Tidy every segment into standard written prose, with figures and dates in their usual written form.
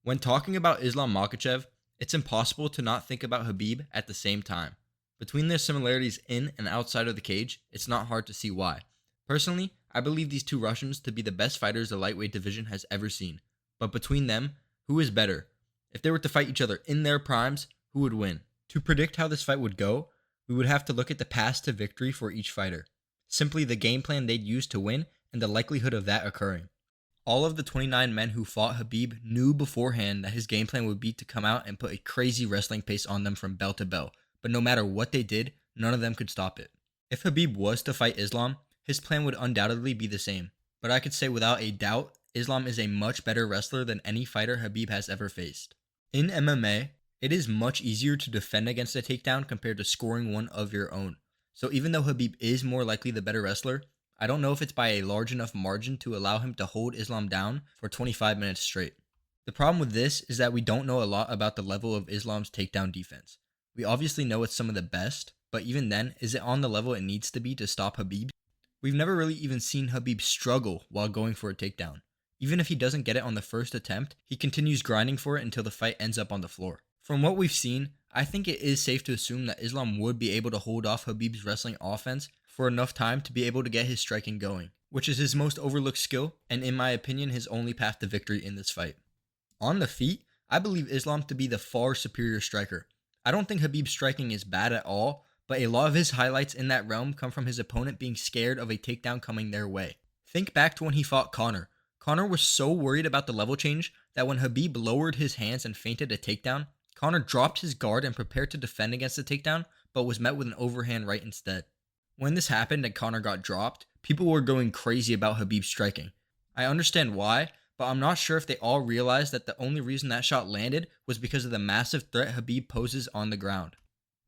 When talking about Islam Makhachev, it's impossible to not think about Khabib at the same time. Between their similarities in and outside of the cage, it's not hard to see why. Personally, I believe these two Russians to be the best fighters the lightweight division has ever seen. But between them, who is better? If they were to fight each other in their primes, who would win? To predict how this fight would go, we would have to look at the path to victory for each fighter. Simply the game plan they'd use to win and the likelihood of that occurring. All of the 29 men who fought Khabib knew beforehand that his game plan would be to come out and put a crazy wrestling pace on them from bell to bell, but no matter what they did, none of them could stop it. If Khabib was to fight Islam, his plan would undoubtedly be the same, but I could say without a doubt, Islam is a much better wrestler than any fighter Khabib has ever faced. In MMA, it is much easier to defend against a takedown compared to scoring one of your own. So even though Khabib is more likely the better wrestler, I don't know if it's by a large enough margin to allow him to hold Islam down for 25 minutes straight. The problem with this is that we don't know a lot about the level of Islam's takedown defense. We obviously know it's some of the best, but even then, is it on the level it needs to be to stop Khabib? We've never really even seen Khabib struggle while going for a takedown. Even if he doesn't get it on the first attempt, he continues grinding for it until the fight ends up on the floor. From what we've seen, I think it is safe to assume that Islam would be able to hold off Khabib's wrestling offense for enough time to be able to get his striking going, which is his most overlooked skill and in my opinion his only path to victory in this fight. On the feet, I believe Islam to be the far superior striker. I don't think Khabib's striking is bad at all, but a lot of his highlights in that realm come from his opponent being scared of a takedown coming their way. Think back to when he fought Conor. Conor was so worried about the level change that when Khabib lowered his hands and feinted a takedown, Conor dropped his guard and prepared to defend against the takedown, but was met with an overhand right instead. When this happened and Conor got dropped, people were going crazy about Khabib's striking. I understand why, but I'm not sure if they all realized that the only reason that shot landed was because of the massive threat Khabib poses on the ground.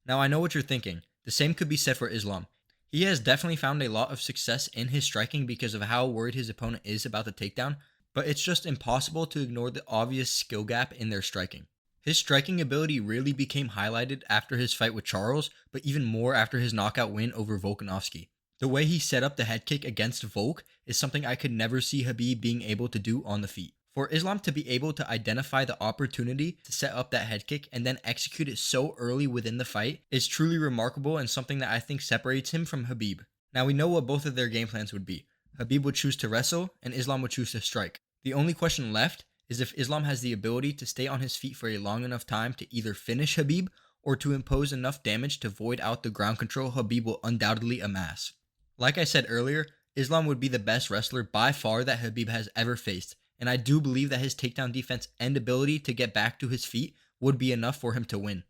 Now I know what you're thinking. The same could be said for Islam. He has definitely found a lot of success in his striking because of how worried his opponent is about the takedown, but it's just impossible to ignore the obvious skill gap in their striking. His striking ability really became highlighted after his fight with Charles, but even more after his knockout win over Volkanovski. The way he set up the head kick against Volk is something I could never see Khabib being able to do on the feet. For Islam to be able to identify the opportunity to set up that head kick and then execute it so early within the fight is truly remarkable and something that I think separates him from Khabib. Now we know what both of their game plans would be. Khabib would choose to wrestle and Islam would choose to strike. The only question left is if Islam has the ability to stay on his feet for a long enough time to either finish Khabib or to impose enough damage to void out the ground control Khabib will undoubtedly amass. Like I said earlier, Islam would be the best wrestler by far that Khabib has ever faced, and I do believe that his takedown defense and ability to get back to his feet would be enough for him to win.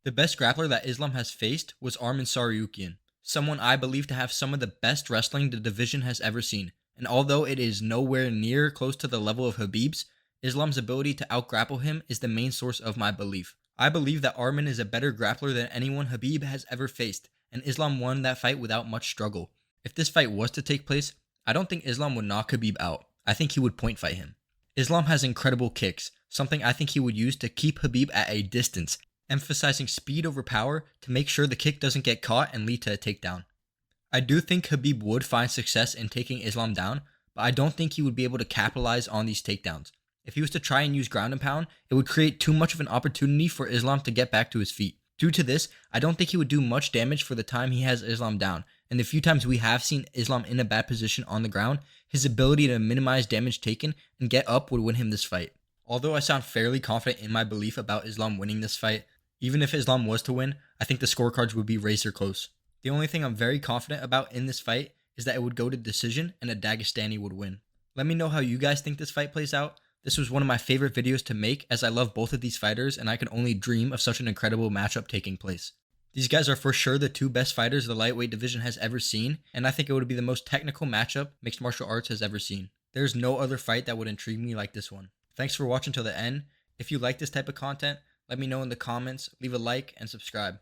The best grappler that Islam has faced was Arman Tsarukyan, someone I believe to have some of the best wrestling the division has ever seen, and although it is nowhere near close to the level of Khabib's, Islam's ability to outgrapple him is the main source of my belief. I believe that Arman is a better grappler than anyone Khabib has ever faced, and Islam won that fight without much struggle. If this fight was to take place, I don't think Islam would knock Khabib out. I think he would point fight him. Islam has incredible kicks, something I think he would use to keep Khabib at a distance, emphasizing speed over power to make sure the kick doesn't get caught and lead to a takedown. I do think Khabib would find success in taking Islam down, but I don't think he would be able to capitalize on these takedowns. If he was to try and use ground and pound, it would create too much of an opportunity for Islam to get back to his feet. Due to this, I don't think he would do much damage for the time he has Islam down, and the few times we have seen Islam in a bad position on the ground, his ability to minimize damage taken and get up would win him this fight. Although I sound fairly confident in my belief about Islam winning this fight, even if Islam was to win, I think the scorecards would be razor close. The only thing I'm very confident about in this fight is that it would go to decision and a Dagestani would win. Let me know how you guys think this fight plays out. This was one of my favorite videos to make as I love both of these fighters and I can only dream of such an incredible matchup taking place. These guys are for sure the two best fighters the lightweight division has ever seen, and I think it would be the most technical matchup mixed martial arts has ever seen. There's no other fight that would intrigue me like this one. Thanks for watching till the end. If you like this type of content, let me know in the comments, leave a like, and subscribe.